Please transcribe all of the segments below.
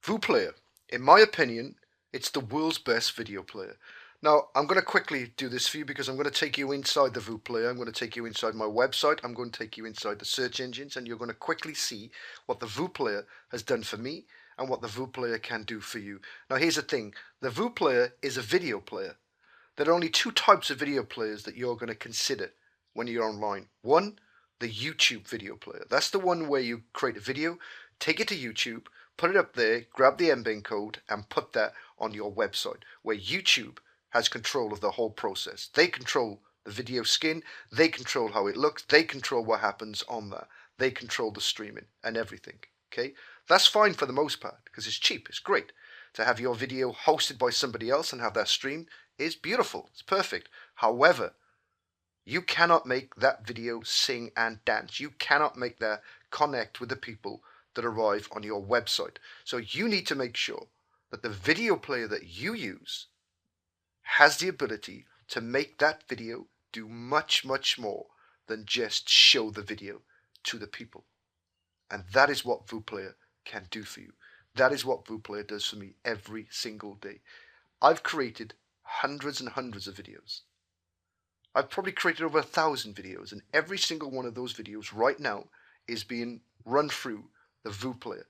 VooPlayer, in my opinion, it's the world's best video player. Now, I'm going to quickly do this for you because I'm going to take you inside the VooPlayer. I'm going to take you inside my website. I'm going to take you inside the search engines, and you're going to quickly see what the VooPlayer has done for me and what the VooPlayer can do for you. Now, here's the thing. The VooPlayer is a video player. There are only two types of video players that you're going to consider when you're online. One, the YouTube video player. That's the one where you create a video, take it to YouTube, put it up there, grab the MBIN code, and put that on your website, where YouTube has control of the whole process. They control the video skin, they control how it looks, they control what happens on that, they control the streaming and everything. Okay, that's fine for the most part because it's cheap, it's great. To have your video hosted by somebody else and have that streamed is beautiful, it's perfect. However, you cannot make that video sing and dance. You cannot make that connect with the people that arrive on your website. So you need to make sure that the video player that you use has the ability to make that video do much, much more than just show the video to the people. And that is what VooPlayer can do for you. That is what VooPlayer does for me every single day. I've created hundreds and hundreds of videos. I've probably created over 1,000 videos, and every single one of those videos right now is being run through the VooPlayer,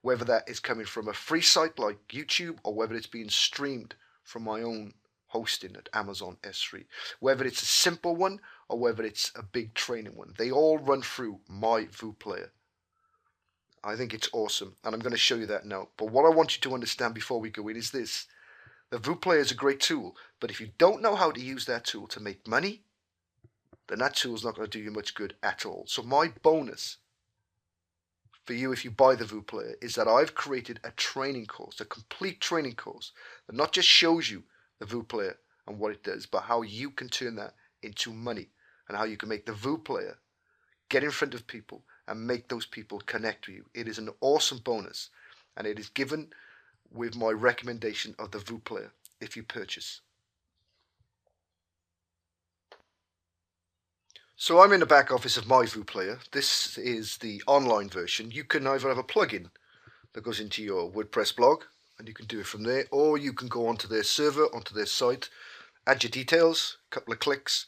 whether that is coming from a free site like YouTube or whether it's being streamed from my own hosting at Amazon S3, whether it's a simple one or whether it's a big training one. They all run through my VooPlayer. I think it's awesome, and I'm going to show you that now. But what I want you to understand before we go in is this. The VooPlayer is a great tool, but if you don't know how to use that tool to make money, then that tool is not going to do you much good at all. So my bonus for you if you buy the VooPlayer is that I've created a training course, a complete training course that not just shows you the VooPlayer and what it does, but how you can turn that into money and how you can make the VooPlayer get in front of people and make those people connect with you. It is an awesome bonus, and it is given with my recommendation of the VooPlayer if you purchase. So I'm in the back office of my VooPlayer. This is the online version. You can either have a plugin that goes into your WordPress blog, and you can do it from there, or you can go onto their server, onto their site, add your details, a couple of clicks,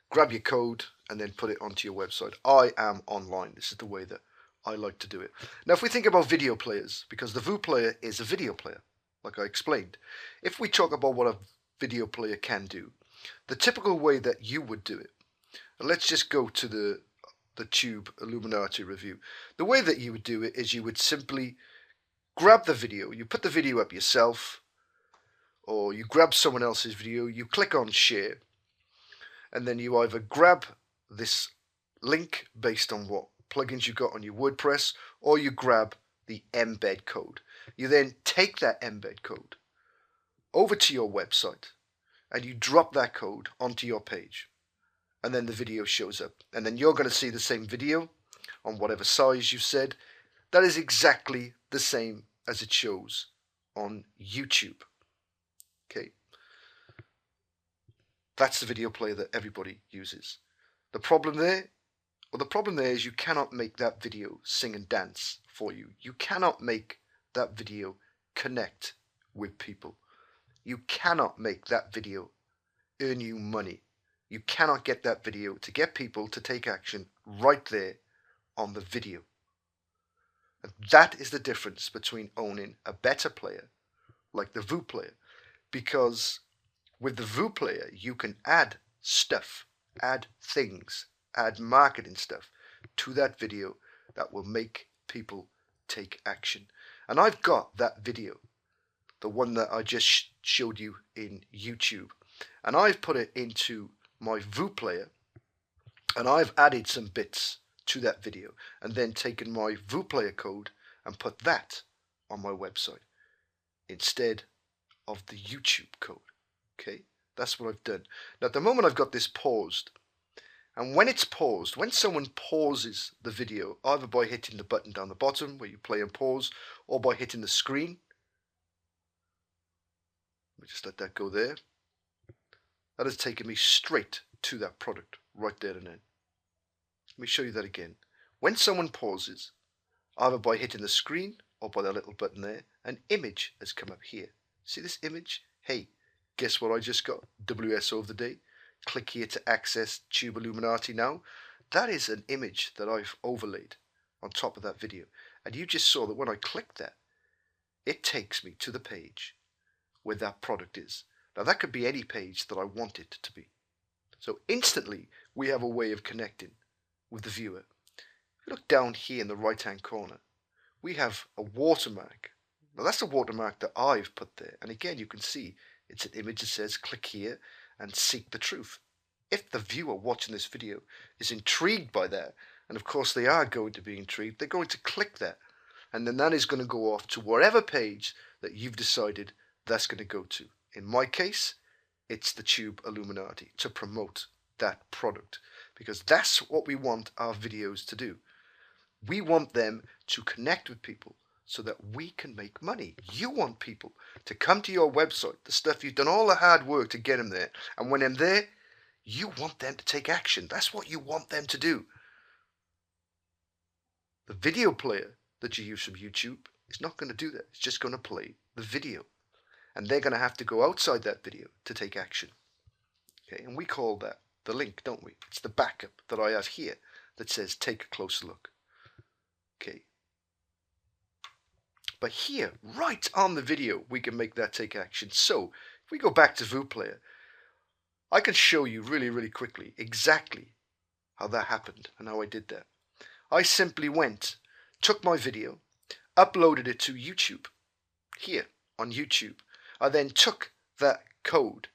grab your code, and then put it onto your website. I am online. This is the way that I like to do it. Now, if we think about video players, because the VooPlayer is a video player, like I explained, if we talk about what a video player can do, the typical way that you would do it, and let's just go to the Tube Illuminati review. The way that you would do it is you would simply grab the video, you put the video up yourself, or you grab someone else's video, you click on share, and then you either grab this link based on what plugins you got on your WordPress, or you grab the embed code. You then take that embed code over to your website and you drop that code onto your page, and then the video shows up, and then you're going to see the same video on whatever size you said. That is exactly the same as it shows on YouTube. Okay, that's the video player that everybody uses. The problem there is you cannot make that video sing and dance for you. You cannot make that video connect with people. You cannot make that video earn you money. You cannot get that video to get people to take action right there on the video. And that is the difference between owning a better player like the VooPlayer, because with the VooPlayer you can add stuff, add things, add marketing stuff to that video that will make people take action. And I've got that video, the one that I just showed you in YouTube, and I've put it into my VooPlayer, and I've added some bits to that video and then taken my VooPlayer code and put that on my website instead of the YouTube code. Okay, that's what I've done. Now at the moment I've got this paused, and when it's paused, when someone pauses the video, either by hitting the button down the bottom where you play and pause, or by hitting the screen, let me just let that go there, that has taken me straight to that product right there and then. Let me show you that again. When someone pauses, either by hitting the screen or by that little button there, an image has come up here. See this image? Hey, guess what I just got? WSO of the day. Click here to access Tube Illuminati now. That is an image that I've overlaid on top of that video. And you just saw that when I click that, it takes me to the page where that product is. Now that could be any page that I want it to be. So instantly we have a way of connecting with the viewer. If you look down here in the right hand corner, we have a watermark. Now that's the watermark that I've put there. And again, you can see it's an image that says click here and seek the truth. If the viewer watching this video is intrigued by that, and of course they are going to be intrigued, they're going to click that. And then that is going to go off to wherever page that you've decided that's going to go to. In my case, it's the Tube Illuminati to promote that product, because that's what we want our videos to do. We want them to connect with people so that we can make money. You want people to come to your website, the stuff you've done all the hard work to get them there, and when they're there, you want them to take action. That's what you want them to do. The video player that you use from YouTube is not going to do that. It's just going to play the video. And they're going to have to go outside that video to take action. Okay, and we call that the link, don't we? It's the backup that I have here that says take a closer look. Okay. But here, right on the video, we can make that take action. So if we go back to VooPlayer, I can show you really quickly exactly how that happened and how I did that. I simply took my video, uploaded it to YouTube, here on YouTube. I then took that code,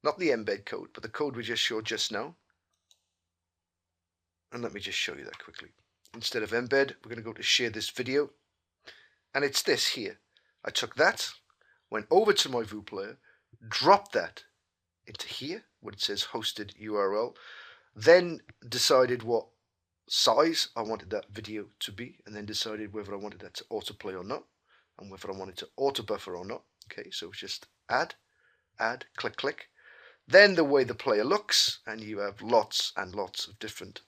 not the embed code, but the code we just showed just now. And let me just show you that quickly. Instead of embed, we're going to go to share this video. And it's this here. I took that, went over to my VooPlayer, dropped that into here, where it says hosted URL, then decided what size I wanted that video to be, and then decided whether I wanted that to autoplay or not, and whether I wanted to auto buffer or not. Okay, so it's just add, click. Then the way the player looks, and you have lots and lots of different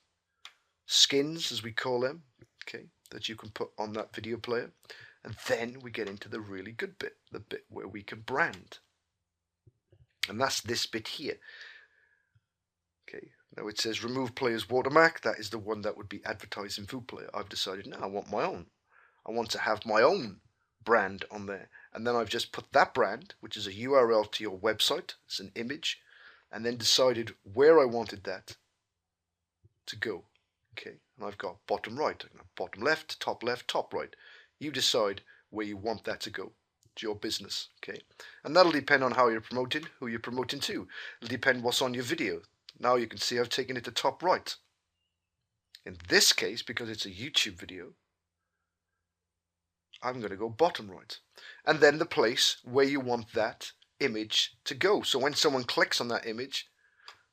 skins, as we call them, okay, that you can put on that video player. And then we get into the really good bit, the bit where we can brand. And that's this bit here. Okay, now it says remove player's watermark. That is the one that would be advertised in VooPlayer. I've decided now I want my own. I want to have my own brand on there. And then I've just put that brand, which is a URL to your website. It's an image. And then decided where I wanted that to go. Okay, and I've got bottom right, bottom left, top right. You decide where you want that to go. It's your business, okay? And that'll depend on how you're promoting, who you're promoting to. It'll depend what's on your video. Now you can see I've taken it to top right. In this case, because it's a YouTube video, I'm going to go bottom right. And then the place where you want that image to go. So when someone clicks on that image,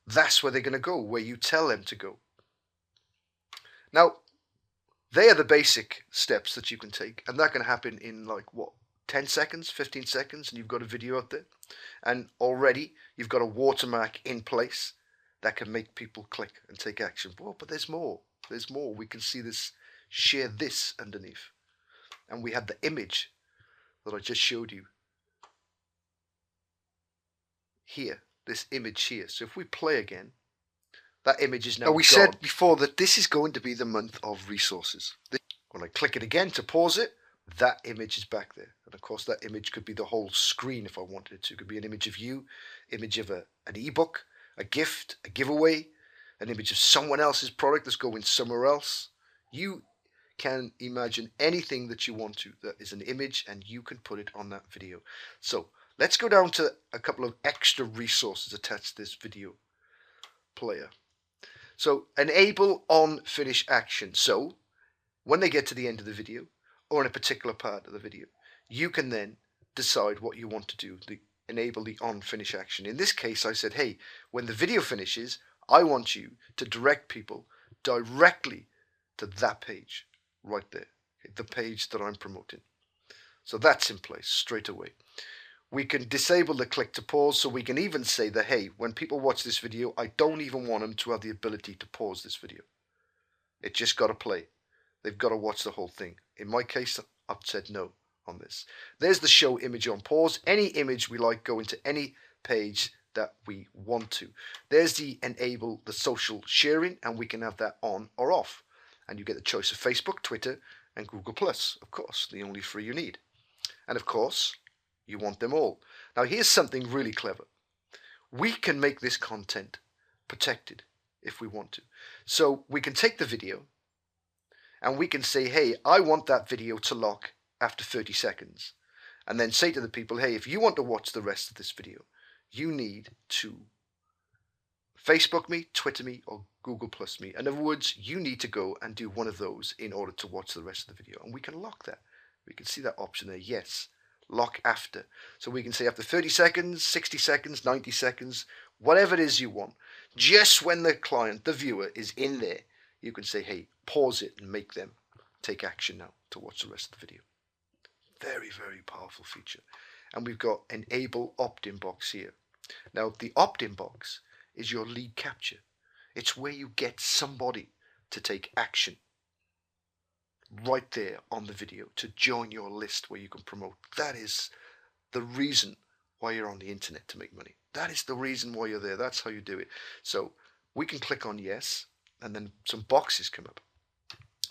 that's where they're going to go, where you tell them to go. Now, they are the basic steps that you can take, and that can happen in like, what, 10 seconds, 15 seconds, and you've got a video out there. And already you've got a watermark in place that can make people click and take action. Well, but there's more. There's more. We can see this, share this underneath. And we have the image that I just showed you here, this image here. So if we play again, that image is now gone. We said before that this is going to be the month of resources. When I click it again to pause it, that image is back there. And of course that image could be the whole screen if I wanted it to. It could be an image of you, image of an ebook, a gift, a giveaway, an image of someone else's product that's going somewhere else. You can imagine anything that you want to that is an image, and you can put it on that video. So let's go down to a couple of extra resources attached to this video player. So enable on finish action. So when they get to the end of the video or in a particular part of the video, you can then decide what you want to do, enable the on finish action. In this case, I said, hey, when the video finishes, I want you to direct people directly to that page right there, okay, the page that I'm promoting. So that's in place straight away. We can disable the click to pause, so we can even say that, hey, when people watch this video, I don't even want them to have the ability to pause this video. It just got to play. they've got to watch the whole thing. In my case, I've said no on this. There's the show image on pause. Any image we like, go into any page that we want to. There's the enable the social sharing, and we can have that on or off. And you get the choice of Facebook, Twitter, and Google Plus, of course, the only three you need. And of course, you want them all. Now here's something really clever. We can make this content protected if we want to. So we can take the video and we can say, hey, I want that video to lock after 30 seconds. And then say to the people, hey, if you want to watch the rest of this video, you need to Facebook me, Twitter me, or Google Plus me. In other words, you need to go and do one of those in order to watch the rest of the video. And we can lock that. We can see that option there, yes. Lock after. So we can say after 30 seconds, 60 seconds, 90 seconds, whatever it is you want. Just when the client, the viewer, is in there, you can say, hey, pause it and make them take action now to watch the rest of the video. Very, very powerful feature. And we've got enable opt-in box here. Now, the opt-in box is your lead capture. It's where you get somebody to take action right there on the video to join your list where you can promote. That is the reason why you're on the internet, to make money. That is the reason why you're there. That's how you do it. So we can click on yes, and then some boxes come up.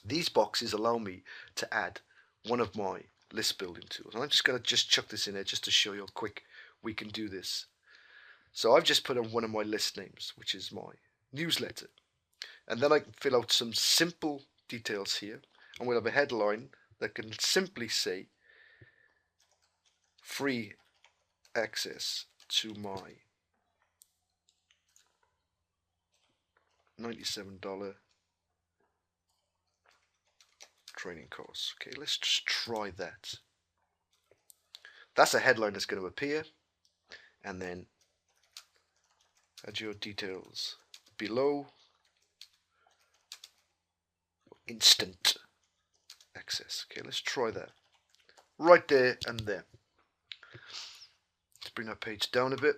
These boxes allow me to add one of my list building tools. And I'm just going to chuck this in there just to show you how quick we can do this. So I've just put in one of my list names, which is my newsletter. And then I can fill out some simple details here. And we'll have a headline that can simply say free access to my $97 training course. Okay, let's just try that. That's a headline that's going to appear. And then add your details below. Instant access. Okay, let's try that. Right there and there. Let's bring that page down a bit.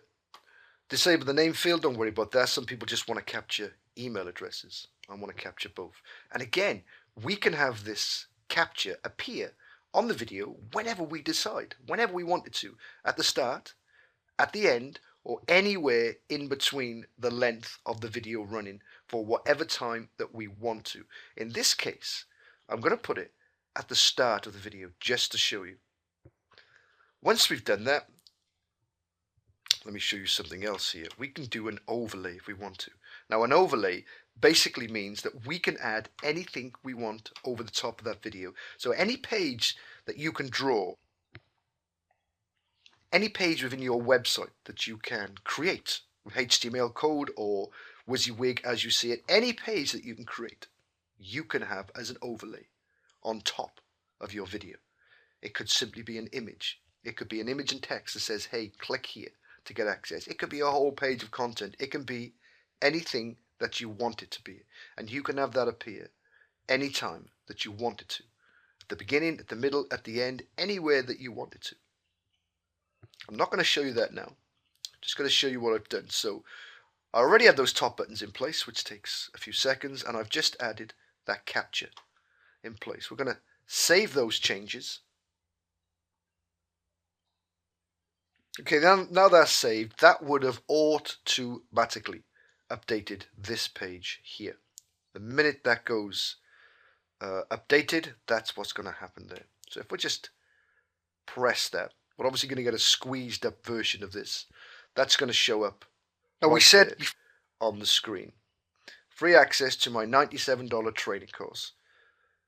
Disable the name field, don't worry about that. Some people just want to capture email addresses. I want to capture both. And again, we can have this capture appear on the video whenever we decide, whenever we want it to, at the start, at the end, or anywhere in between the length of the video running for whatever time that we want to. In this case, I'm going to put it at the start of the video just to show you. Once we've done that, let me show you something else here. We can do an overlay if we want to. Now, an overlay basically means that we can add anything we want over the top of that video. So any page that you can draw, any page within your website that you can create with HTML code or WYSIWYG as you see it, any page that you can create, you can have as an overlay on top of your video. It could simply be an image. It could be an image and text that says, hey, click here to get access. It could be a whole page of content. It can be anything that you want it to be. And you can have that appear anytime that you want it to. At the beginning, at the middle, at the end, anywhere that you want it to. I'm not going to show you that now. I'm just going to show you what I've done. So I already have those top buttons in place, which takes a few seconds, and I've just added that capture in place. We're going to save those changes. Okay, now that's saved, that would have automatically updated this page here. The minute that goes updated, that's what's going to happen there. So if we just press that, we're obviously going to get a squeezed up version of this. That's going to show up. Now we said on the screen, free access to my $97 training course.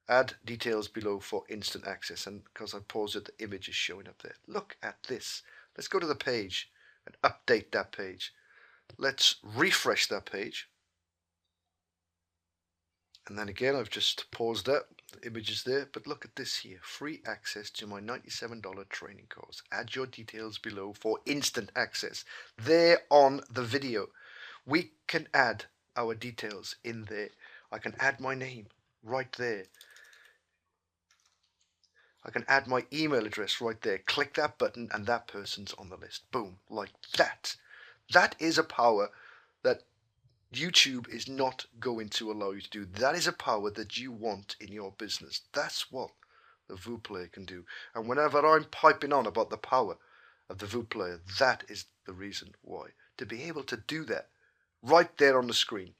Add details below for instant access. And because I paused it, the image is showing up there. Look at this. Let's go to the page and update that page. Let's refresh that page. And then again, I've just paused that. The image is there. But look at this here. Free access to my $97 training course. Add your details below for instant access. There on the video. We can add our details in there. I can add my name right there. I can add my email address right there. Click that button and that person's on the list. Boom, like that. That is a power that YouTube is not going to allow you to do. That is a power that you want in your business. That's what the VU Player can do. And whenever I'm piping on about the power of the VU Player, that is the reason why. To be able to do that right there on the screen,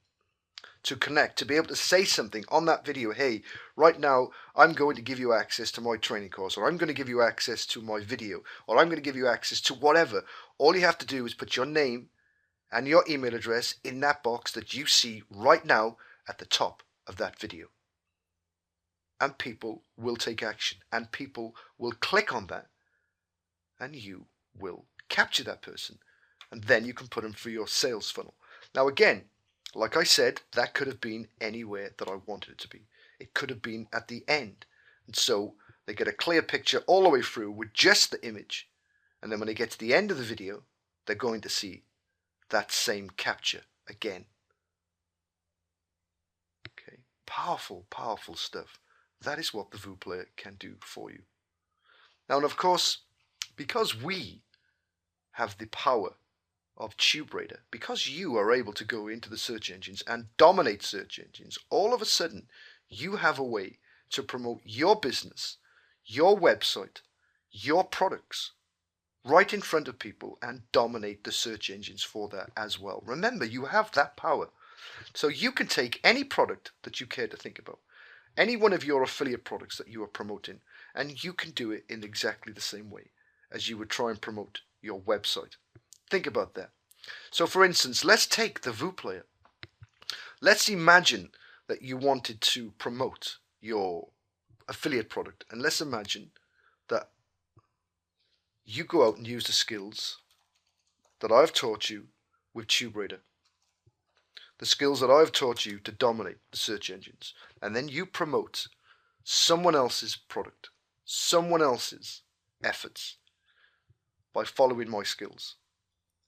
to connect, to be able to say something on that video. Hey, right now I'm going to give you access to my training course, or I'm going to give you access to my video, or I'm going to give you access to whatever. All you have to do is put your name and your email address in that box that you see right now at the top of that video. And people will take action, and people will click on that, and you will capture that person, and then you can put them through your sales funnel. Now again, like I said, that could have been anywhere that I wanted it to be. It could have been at the end. And so they get a clear picture all the way through with just the image. And then when they get to the end of the video, they're going to see that same capture again. Okay, powerful, powerful stuff. That is what the VU Player can do for you. Now, and of course, because we have the power of TubeRadar, because you are able to go into the search engines and dominate search engines, all of a sudden you have a way to promote your business, your website, your products right in front of people and dominate the search engines for that as well. Remember, you have that power. So you can take any product that you care to think about, any one of your affiliate products that you are promoting, and you can do it in exactly the same way as you would try and promote your website. Think about that. So for instance, let's take the VU Player. Let's imagine that you wanted to promote your affiliate product, and let's imagine that you go out and use the skills that I've taught you with TubeRadar, the skills that I've taught you to dominate the search engines, and then you promote someone else's product, someone else's efforts by following my skills.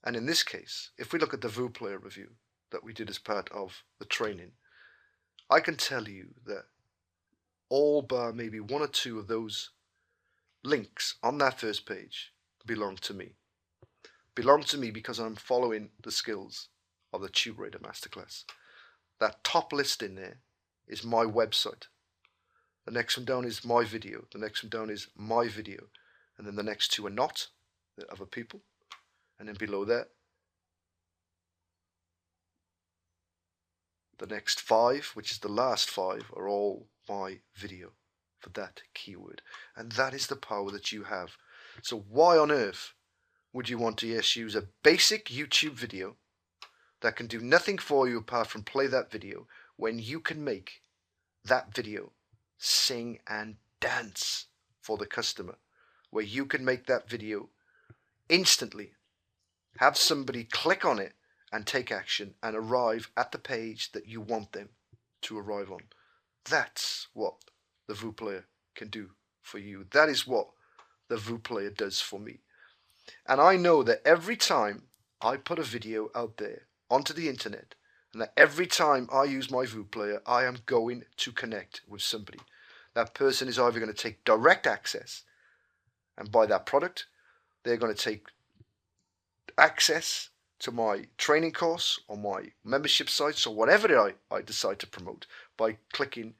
And in this case, if we look at the VU Player review that we did as part of the training, I can tell you that all bar maybe one or two of those links on that first page belong to me. Belong to me because I'm following the skills of the TubeRadar Masterclass. That top list in there is my website. The next one down is my video. The next one down is my video. And then the next two are not. They're other people. And then below that, the next 5, which is the last 5, are all my video for that keyword. And that is the power that you have. So why on earth would you want to use a basic YouTube video that can do nothing for you apart from play that video, when you can make that video sing and dance for the customer, where you can make that video instantly have somebody click on it and take action and arrive at the page that you want them to arrive on. That's what the VU Player can do for you. That is what the VU Player does for me. And I know that every time I put a video out there onto the internet, and that every time I use my VU Player, I am going to connect with somebody. That person is either going to take direct access and buy that product, they're going to take access to my training course or my membership sites or whatever I decide to promote by clicking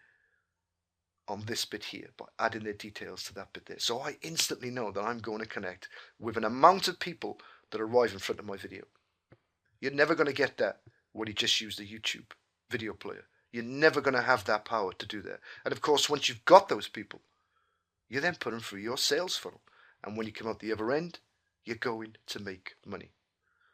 on this bit here, by adding their details to that bit there. So I instantly know that I'm going to connect with an amount of people that arrive in front of my video. You're never going to get that when you just use the YouTube video player. You're never going to have that power to do that. And of course, once you've got those people, you then put them through your sales funnel. And when you come out the other end, you're going to make money.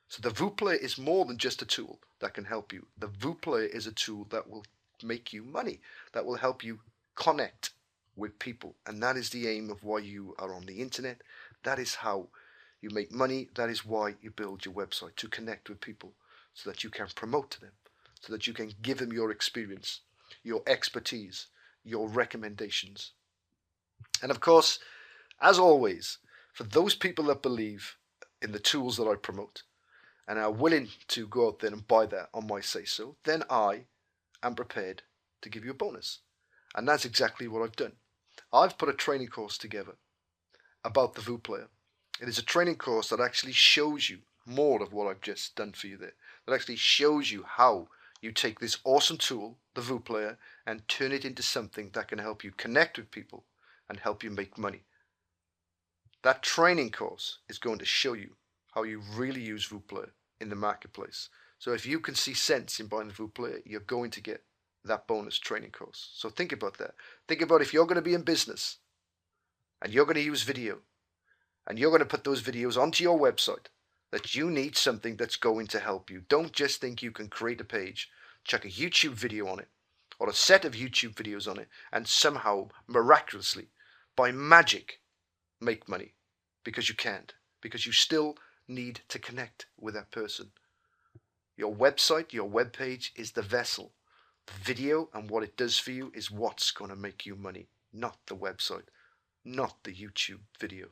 So the VU Player is more than just a tool that can help you. The VU Player is a tool that will make you money, that will help you connect with people. And that is the aim of why you are on the internet. That is how you make money. That is why you build your website, to connect with people so that you can promote to them, so that you can give them your experience, your expertise, your recommendations. And of course, as always, for those people that believe in the tools that I promote and are willing to go out there and buy that on my say-so, then I am prepared to give you a bonus. And that's exactly what I've done. I've put a training course together about the VU Player. It is a training course that actually shows you more of what I've just done for you there. That actually shows you how You take this awesome tool, the VU Player, and turn it into something that can help you connect with people and help you make money. That training course is going to show you how you really use VU Player in the marketplace. So if you can see sense in buying the VU Player, you're going to get that bonus training course. So think about that. Think about if you're going to be in business and you're going to use video and you're going to put those videos onto your website, that you need something that's going to help you. Don't just think you can create a page, chuck a YouTube video on it, or a set of YouTube videos on it, and somehow, miraculously, by magic, make money. Because you can't. Because you still need to connect with that person. Your website, your web page is the vessel. The video and what it does for you is what's going to make you money, not the website, not the YouTube video.